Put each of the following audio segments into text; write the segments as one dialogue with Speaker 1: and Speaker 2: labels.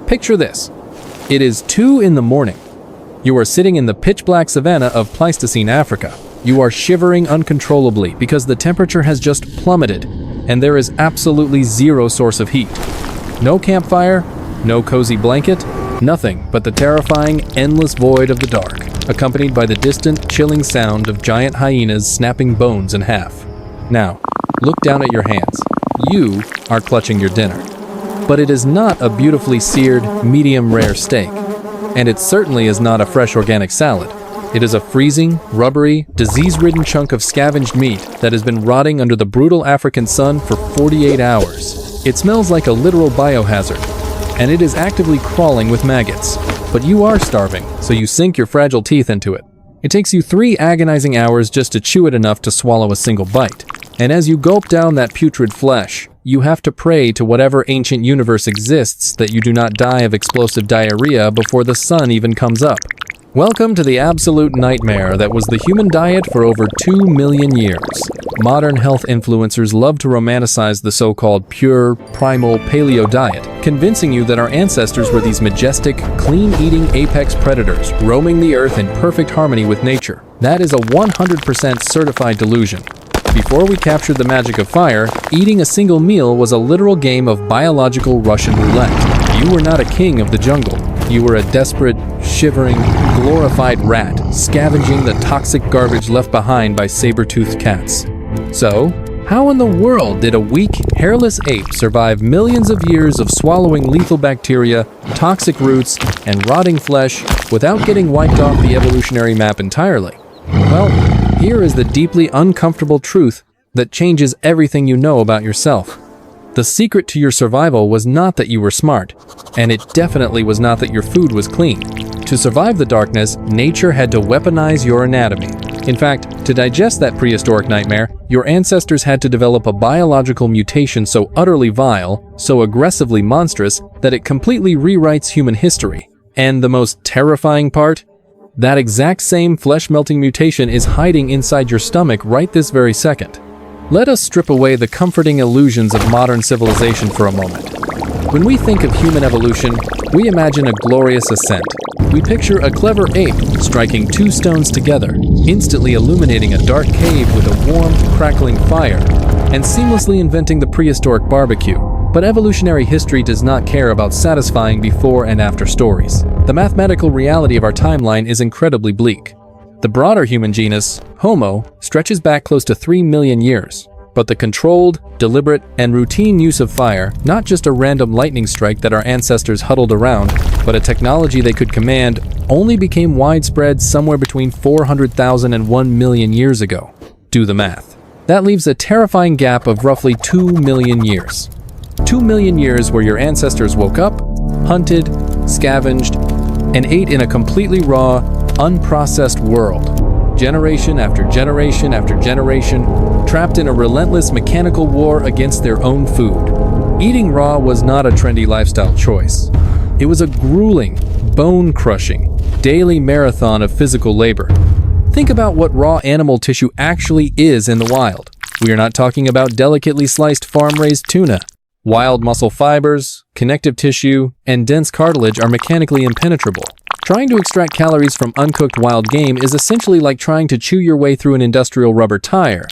Speaker 1: Picture this. It is 2 in the morning. You are sitting in the pitch-black savanna of Pleistocene Africa. You are shivering uncontrollably because the temperature has just plummeted, and there is absolutely zero source of heat. No campfire, no cozy blanket, nothing but the terrifying, endless void of the dark, accompanied by the distant, chilling sound of giant hyenas snapping bones in half. Now, look down at your hands. You are clutching your dinner. But it is not a beautifully seared, medium-rare steak. And it certainly is not a fresh organic salad. It is a freezing, rubbery, disease-ridden chunk of scavenged meat that has been rotting under the brutal African sun for 48 hours. It smells like a literal biohazard, and it is actively crawling with maggots. But you are starving, so you sink your fragile teeth into it. It takes you 3 agonizing hours just to chew it enough to swallow a single bite. And as you gulp down that putrid flesh, you have to pray to whatever ancient universe exists that you do not die of explosive diarrhea before the sun even comes up. Welcome to the absolute nightmare that was the human diet for over 2 million years. Modern health influencers love to romanticize the so-called pure, primal paleo diet, convincing you that our ancestors were these majestic, clean-eating apex predators roaming the earth in perfect harmony with nature. That is a 100% certified delusion. Before we captured the magic of fire, eating a single meal was a literal game of biological Russian roulette. You were not a king of the jungle. You were a desperate, shivering, glorified rat, scavenging the toxic garbage left behind by saber-toothed cats. So, how in the world did a weak, hairless ape survive millions of years of swallowing lethal bacteria, toxic roots, and rotting flesh without getting wiped off the evolutionary map entirely? Well, here is the deeply uncomfortable truth that changes everything you know about yourself. The secret to your survival was not that you were smart, and it definitely was not that your food was clean. To survive the darkness, nature had to weaponize your anatomy. In fact, to digest that prehistoric nightmare, your ancestors had to develop a biological mutation so utterly vile, so aggressively monstrous, that it completely rewrites human history. And the most terrifying part? That exact same flesh-melting mutation is hiding inside your stomach right this very second. Let us strip away the comforting illusions of modern civilization for a moment. When we think of human evolution, we imagine a glorious ascent. We picture a clever ape striking 2 stones together, instantly illuminating a dark cave with a warm, crackling fire, and seamlessly inventing the prehistoric barbecue. But evolutionary history does not care about satisfying before and after stories. The mathematical reality of our timeline is incredibly bleak. The broader human genus, Homo, stretches back close to 3 million years. But the controlled, deliberate, and routine use of fire, not just a random lightning strike that our ancestors huddled around, but a technology they could command, only became widespread somewhere between 400,000 and 1 million years ago. Do the math. That leaves a terrifying gap of roughly 2 million years. 2 million years where your ancestors woke up, hunted, scavenged, and ate in a completely raw, unprocessed world. Generation after generation after generation, trapped in a relentless mechanical war against their own food. Eating raw was not a trendy lifestyle choice. It was a grueling, bone-crushing, daily marathon of physical labor. Think about what raw animal tissue actually is in the wild. We are not talking about delicately sliced farm-raised tuna. Wild muscle fibers, connective tissue, and dense cartilage are mechanically impenetrable. Trying to extract calories from uncooked wild game is essentially like trying to chew your way through an industrial rubber tire.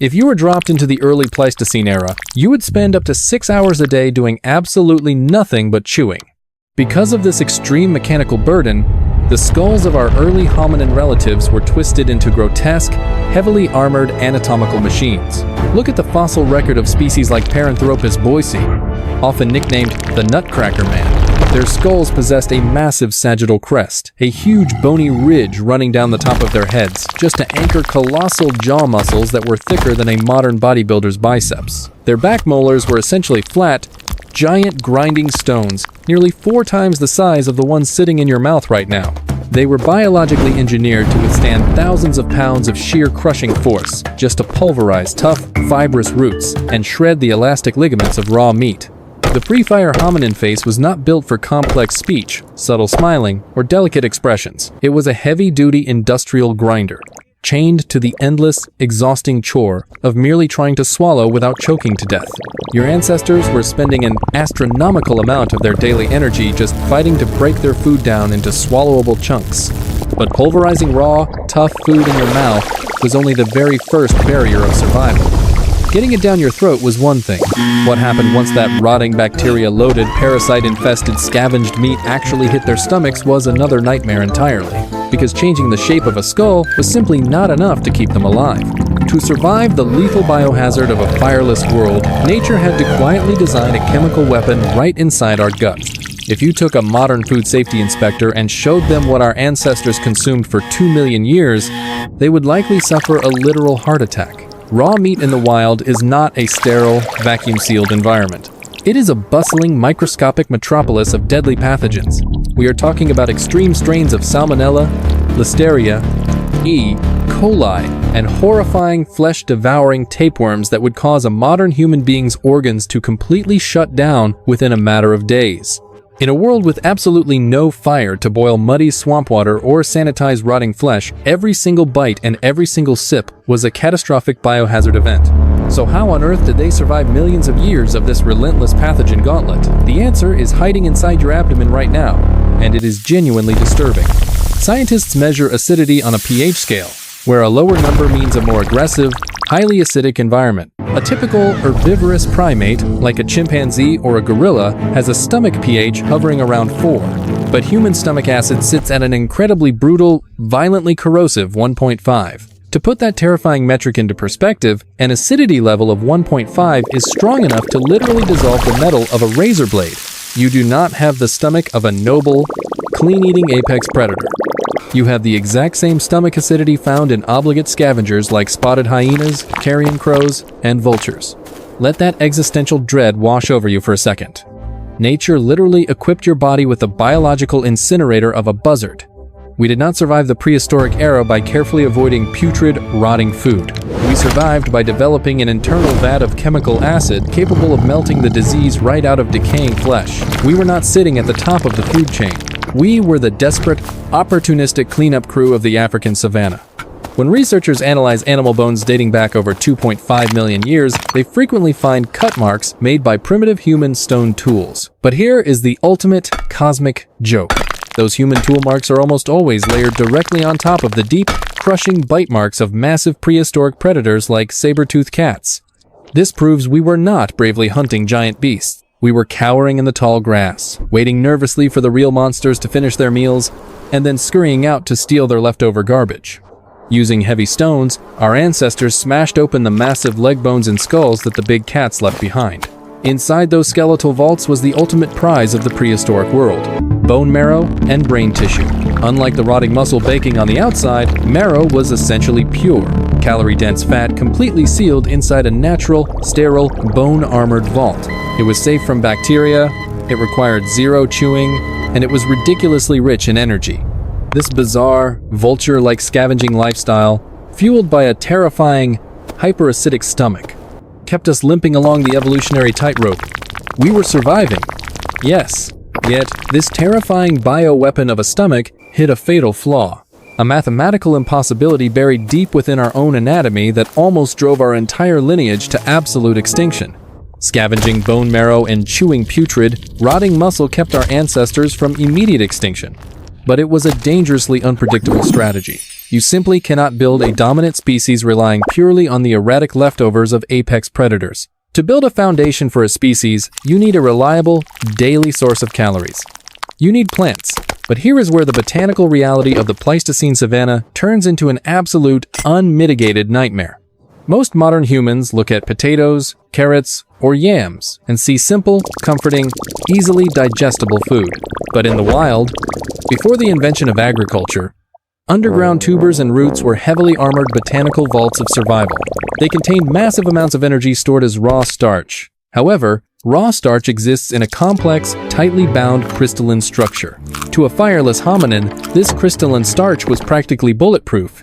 Speaker 1: If you were dropped into the early Pleistocene era, you would spend up to 6 hours a day doing absolutely nothing but chewing. Because of this extreme mechanical burden, the skulls of our early hominin relatives were twisted into grotesque, heavily armored anatomical machines. Look at the fossil record of species like Paranthropus boise, often nicknamed the Nutcracker Man. Their skulls possessed a massive sagittal crest, a huge bony ridge running down the top of their heads, just to anchor colossal jaw muscles that were thicker than a modern bodybuilder's biceps. Their back molars were essentially flat, giant grinding stones, nearly 4 times the size of the ones sitting in your mouth right now. They were biologically engineered to withstand thousands of pounds of sheer crushing force, just to pulverize tough, fibrous roots and shred the elastic ligaments of raw meat. The pre-fire hominin face was not built for complex speech, subtle smiling, or delicate expressions. It was a heavy-duty industrial grinder. chained to the endless, exhausting chore of merely trying to swallow without choking to death. Your ancestors were spending an astronomical amount of their daily energy just fighting to break their food down into swallowable chunks. But pulverizing raw, tough food in your mouth was only the very first barrier of survival. Getting it down your throat was one thing. What happened once that rotting bacteria-loaded, parasite-infested, scavenged meat actually hit their stomachs was another nightmare entirely, because changing the shape of a skull was simply not enough to keep them alive. To survive the lethal biohazard of a fireless world, nature had to quietly design a chemical weapon right inside our guts. If you took a modern food safety inspector and showed them what our ancestors consumed for 2 million years, they would likely suffer a literal heart attack. Raw meat in the wild is not a sterile, vacuum-sealed environment. It is a bustling, microscopic metropolis of deadly pathogens. We are talking about extreme strains of Salmonella, Listeria, E. coli, and horrifying flesh-devouring tapeworms that would cause a modern human being's organs to completely shut down within a matter of days. In a world with absolutely no fire to boil muddy swamp water or sanitize rotting flesh, every single bite and every single sip was a catastrophic biohazard event. So how on earth did they survive millions of years of this relentless pathogen gauntlet? The answer is hiding inside your abdomen right now, and it is genuinely disturbing. Scientists measure acidity on a pH scale, where a lower number means a more aggressive, highly acidic environment. A typical herbivorous primate, like a chimpanzee or a gorilla, has a stomach pH hovering around 4, but human stomach acid sits at an incredibly brutal, violently corrosive 1.5. To put that terrifying metric into perspective, an acidity level of 1.5 is strong enough to literally dissolve the metal of a razor blade. You do not have the stomach of a noble, clean-eating apex predator. You have the exact same stomach acidity found in obligate scavengers like spotted hyenas, carrion crows, and vultures. Let that existential dread wash over you for a second. Nature literally equipped your body with the biological incinerator of a buzzard. We did not survive the prehistoric era by carefully avoiding putrid, rotting food. We survived by developing an internal vat of chemical acid capable of melting the disease right out of decaying flesh. We were not sitting at the top of the food chain. We were the desperate, opportunistic cleanup crew of the African savanna. When researchers analyze animal bones dating back over 2.5 million years, they frequently find cut marks made by primitive human stone tools. But here is the ultimate cosmic joke. Those human tool marks are almost always layered directly on top of the deep, crushing bite marks of massive prehistoric predators like saber-toothed cats. This proves we were not bravely hunting giant beasts. We were cowering in the tall grass, waiting nervously for the real monsters to finish their meals, and then scurrying out to steal their leftover garbage. Using heavy stones, our ancestors smashed open the massive leg bones and skulls that the big cats left behind. Inside those skeletal vaults was the ultimate prize of the prehistoric world: bone marrow and brain tissue. Unlike the rotting muscle baking on the outside, marrow was essentially pure, calorie-dense fat completely sealed inside a natural, sterile, bone-armored vault. It was safe from bacteria, it required zero chewing, and it was ridiculously rich in energy. This bizarre, vulture-like scavenging lifestyle, fueled by a terrifying, hyperacidic stomach, kept us limping along the evolutionary tightrope. We were surviving, yes, yet this terrifying bioweapon of a stomach hid a fatal flaw, a mathematical impossibility buried deep within our own anatomy that almost drove our entire lineage to absolute extinction. Scavenging bone marrow and chewing putrid, rotting muscle kept our ancestors from immediate extinction. But it was a dangerously unpredictable strategy. You simply cannot build a dominant species relying purely on the erratic leftovers of apex predators. To build a foundation for a species, you need a reliable, daily source of calories. You need plants. But here is where the botanical reality of the Pleistocene savanna turns into an absolute, unmitigated nightmare. Most modern humans look at potatoes, carrots, or yams and see simple, comforting, easily digestible food. But in the wild, before the invention of agriculture, underground tubers and roots were heavily armored botanical vaults of survival. They contained massive amounts of energy stored as raw starch. However, raw starch exists in a complex, tightly bound crystalline structure. To a fireless hominin, this crystalline starch was practically bulletproof.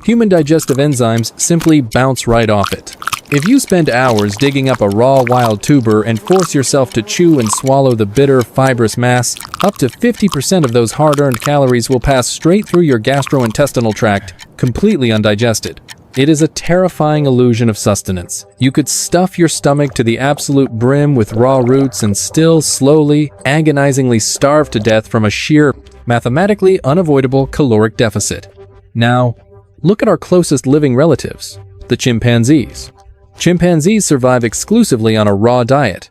Speaker 1: Human digestive enzymes simply bounce right off it. If you spend hours digging up a raw wild tuber and force yourself to chew and swallow the bitter, fibrous mass, up to 50% of those hard-earned calories will pass straight through your gastrointestinal tract, completely undigested. It is a terrifying illusion of sustenance. You could stuff your stomach to the absolute brim with raw roots and still slowly, agonizingly starve to death from a sheer, mathematically unavoidable caloric deficit. Now, look at our closest living relatives, the chimpanzees. Chimpanzees survive exclusively on a raw diet,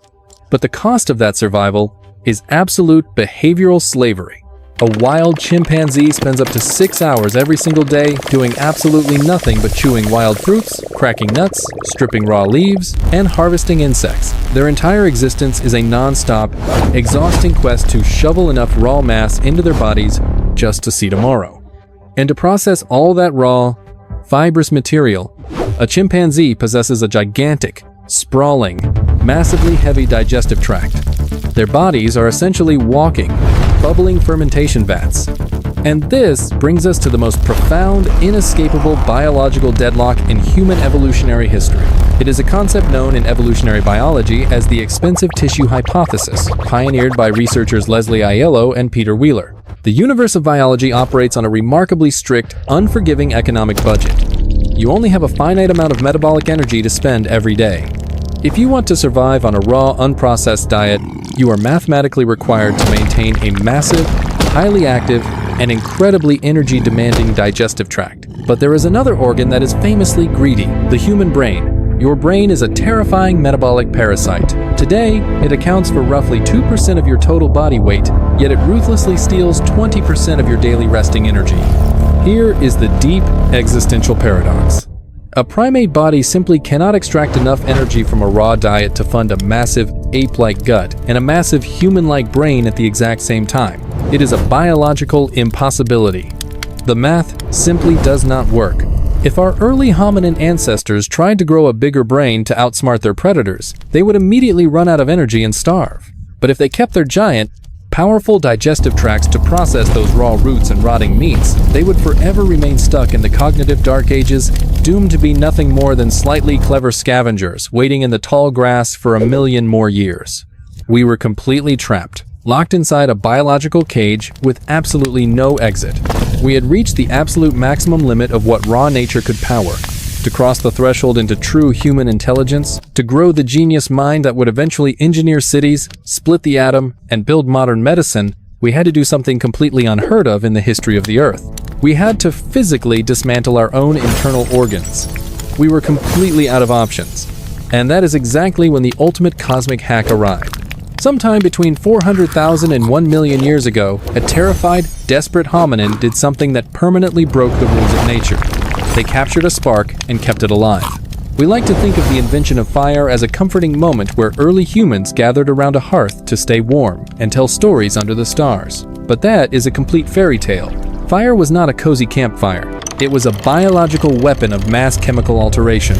Speaker 1: but the cost of that survival is absolute behavioral slavery. A wild chimpanzee spends up to 6 hours every single day doing absolutely nothing but chewing wild fruits, cracking nuts, stripping raw leaves, and harvesting insects. Their entire existence is a non-stop, exhausting quest to shovel enough raw mass into their bodies just to see tomorrow. And to process all that raw, fibrous material, a chimpanzee possesses a gigantic, sprawling, massively heavy digestive tract. Their bodies are essentially walking, bubbling fermentation vats. And this brings us to the most profound, inescapable biological deadlock in human evolutionary history. It is a concept known in evolutionary biology as the expensive tissue hypothesis, pioneered by researchers Leslie Aiello and Peter Wheeler. The universe of biology operates on a remarkably strict, unforgiving economic budget. You only have a finite amount of metabolic energy to spend every day. If you want to survive on a raw, unprocessed diet, you are mathematically required to maintain a massive, highly active, and incredibly energy-demanding digestive tract. But there is another organ that is famously greedy, the human brain. Your brain is a terrifying metabolic parasite. Today, it accounts for roughly 2% of your total body weight, yet it ruthlessly steals 20% of your daily resting energy. Here is the deep existential paradox. A primate body simply cannot extract enough energy from a raw diet to fund a massive ape-like gut and a massive human-like brain at the exact same time. It is a biological impossibility. The math simply does not work. If our early hominin ancestors tried to grow a bigger brain to outsmart their predators, they would immediately run out of energy and starve. But if they kept their giant, powerful digestive tracts to process those raw roots and rotting meats, they would forever remain stuck in the cognitive dark ages, doomed to be nothing more than slightly clever scavengers waiting in the tall grass for a million more years. We were completely trapped, locked inside a biological cage with absolutely no exit. We had reached the absolute maximum limit of what raw nature could power. To cross the threshold into true human intelligence, to grow the genius mind that would eventually engineer cities, split the atom, and build modern medicine, we had to do something completely unheard of in the history of the Earth. We had to physically dismantle our own internal organs. We were completely out of options. And that is exactly when the ultimate cosmic hack arrived. Sometime between 400,000 and 1 million years ago, a terrified, desperate hominin did something that permanently broke the rules of nature. They captured a spark and kept it alive. We like to think of the invention of fire as a comforting moment where early humans gathered around a hearth to stay warm and tell stories under the stars. But that is a complete fairy tale. Fire was not a cozy campfire. It was a biological weapon of mass chemical alteration.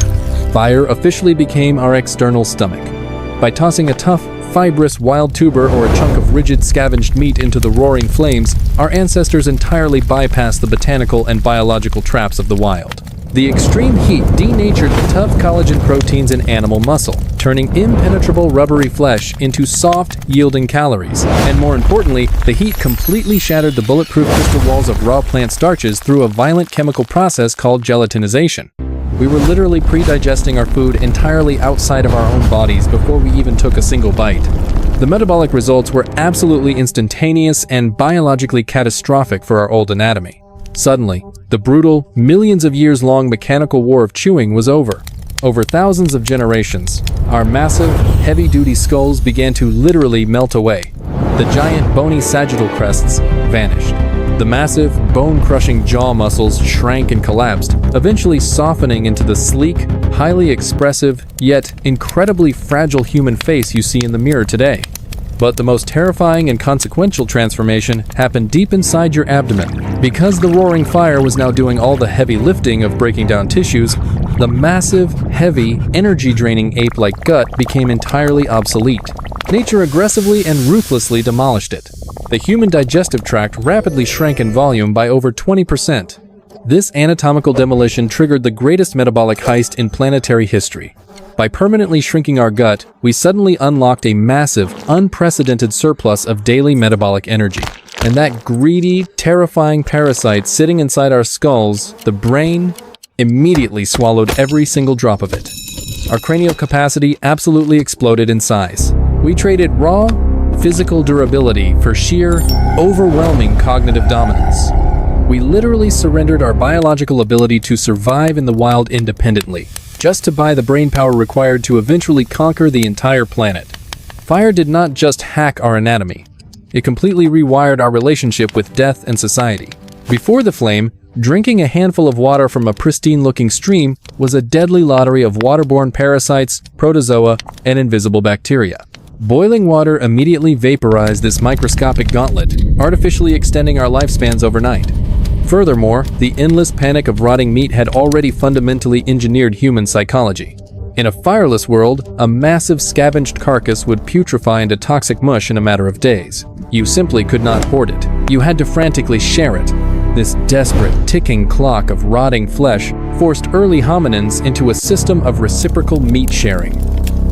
Speaker 1: Fire officially became our external stomach. By tossing a tough, fibrous wild tuber or a chunk of rigid scavenged meat into the roaring flames, our ancestors entirely bypassed the botanical and biological traps of the wild. The extreme heat denatured the tough collagen proteins in animal muscle, turning impenetrable rubbery flesh into soft, yielding calories. And more importantly, the heat completely shattered the bulletproof crystal walls of raw plant starches through a violent chemical process called gelatinization. We were literally pre-digesting our food entirely outside of our own bodies before we even took a single bite. The metabolic results were absolutely instantaneous and biologically catastrophic for our old anatomy. Suddenly, the brutal, millions of years long mechanical war of chewing was over. Over thousands of generations, our massive, heavy-duty skulls began to literally melt away. The giant bony sagittal crests vanished. The massive, bone-crushing jaw muscles shrank and collapsed, eventually softening into the sleek, highly expressive, yet incredibly fragile human face you see in the mirror today. But the most terrifying and consequential transformation happened deep inside your abdomen. Because the roaring fire was now doing all the heavy lifting of breaking down tissues, the massive, heavy, energy-draining ape-like gut became entirely obsolete. Nature aggressively and ruthlessly demolished it. The human digestive tract rapidly shrank in volume by over 20%. This anatomical demolition triggered the greatest metabolic heist in planetary history. By permanently shrinking our gut, we suddenly unlocked a massive, unprecedented surplus of daily metabolic energy. And that greedy, terrifying parasite sitting inside our skulls, the brain, immediately swallowed every single drop of it. Our cranial capacity absolutely exploded in size. We traded raw, physical durability for sheer, overwhelming cognitive dominance. We literally surrendered our biological ability to survive in the wild independently, just to buy the brainpower required to eventually conquer the entire planet. Fire did not just hack our anatomy. It completely rewired our relationship with death and society. Before the flame, drinking a handful of water from a pristine-looking stream was a deadly lottery of waterborne parasites, protozoa, and invisible bacteria. Boiling water immediately vaporized this microscopic gauntlet, artificially extending our lifespans overnight. Furthermore, the endless panic of rotting meat had already fundamentally engineered human psychology. In a fireless world, a massive scavenged carcass would putrefy into toxic mush in a matter of days. You simply could not hoard it. You had to frantically share it. This desperate, ticking clock of rotting flesh forced early hominins into a system of reciprocal meat sharing.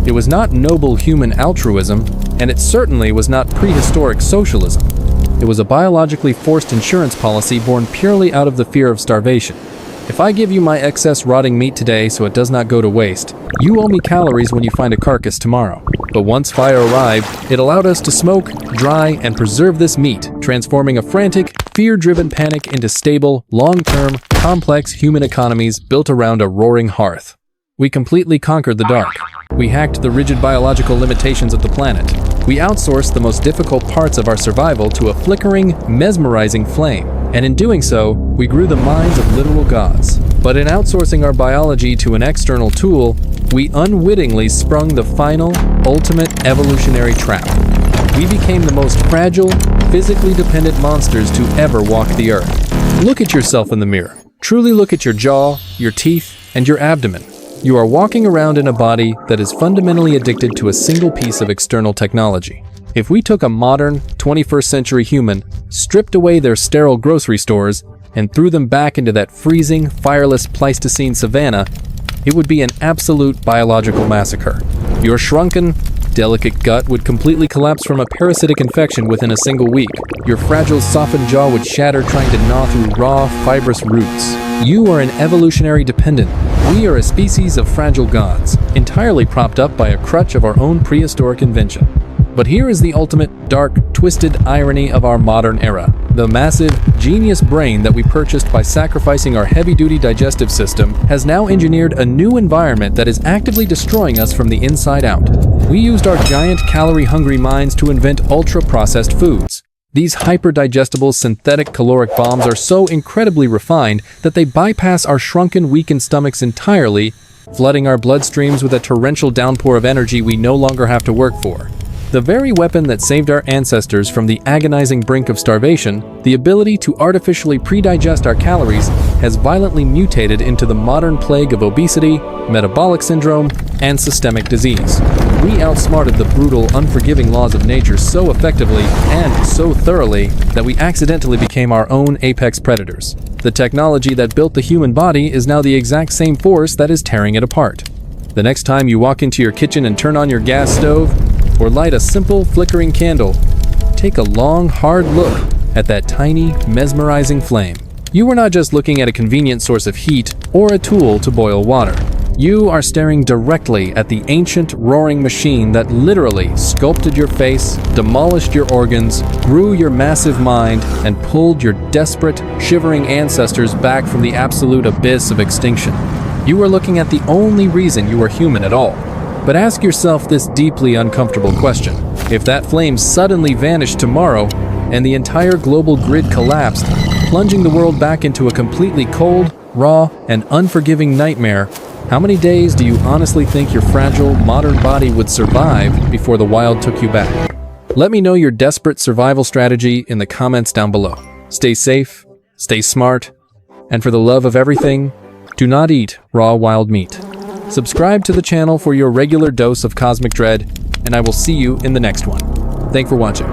Speaker 1: It was not noble human altruism, and it certainly was not prehistoric socialism. It was a biologically forced insurance policy born purely out of the fear of starvation. If I give you my excess rotting meat today so it does not go to waste, you owe me calories when you find a carcass tomorrow. But once fire arrived, it allowed us to smoke, dry, and preserve this meat, transforming a frantic, fear-driven panic into stable, long-term, complex human economies built around a roaring hearth. We completely conquered the dark. We hacked the rigid biological limitations of the planet. We outsourced the most difficult parts of our survival to a flickering, mesmerizing flame. And in doing so, we grew the minds of literal gods. But in outsourcing our biology to an external tool, we unwittingly sprung the final, ultimate evolutionary trap. We became the most fragile, physically dependent monsters to ever walk the earth. Look at yourself in the mirror. Truly look at your jaw, your teeth, and your abdomen. You are walking around in a body that is fundamentally addicted to a single piece of external technology. If we took a modern, 21st century human, stripped away their sterile grocery stores, and threw them back into that freezing, fireless Pleistocene savanna, it would be an absolute biological massacre. Your shrunken, delicate gut would completely collapse from a parasitic infection within a single week. Your fragile, softened jaw would shatter trying to gnaw through raw, fibrous roots. You are an evolutionary dependent. We are a species of fragile gods, entirely propped up by a crutch of our own prehistoric invention. But here is the ultimate, dark, twisted irony of our modern era. The massive, genius brain that we purchased by sacrificing our heavy-duty digestive system has now engineered a new environment that is actively destroying us from the inside out. We used our giant, calorie-hungry minds to invent ultra-processed foods. These hyper-digestible synthetic caloric bombs are so incredibly refined that they bypass our shrunken, weakened stomachs entirely, flooding our bloodstreams with a torrential downpour of energy we no longer have to work for. The very weapon that saved our ancestors from the agonizing brink of starvation, the ability to artificially pre-digest our calories, has violently mutated into the modern plague of obesity, metabolic syndrome, and systemic disease. We outsmarted the brutal, unforgiving laws of nature so effectively and so thoroughly that we accidentally became our own apex predators. The technology that built the human body is now the exact same force that is tearing it apart. The next time you walk into your kitchen and turn on your gas stove, or light a simple, flickering candle, take a long, hard look at that tiny, mesmerizing flame. You are not just looking at a convenient source of heat or a tool to boil water. You are staring directly at the ancient, roaring machine that literally sculpted your face, demolished your organs, grew your massive mind, and pulled your desperate, shivering ancestors back from the absolute abyss of extinction. You are looking at the only reason you are human at all. But ask yourself this deeply uncomfortable question. If that flame suddenly vanished tomorrow and the entire global grid collapsed, plunging the world back into a completely cold, raw, and unforgiving nightmare, how many days do you honestly think your fragile, modern body would survive before the wild took you back? Let me know your desperate survival strategy in the comments down below. Stay safe, stay smart, and for the love of everything, do not eat raw wild meat. Subscribe to the channel for your regular dose of cosmic dread, and I will see you in the next one. Thanks for watching.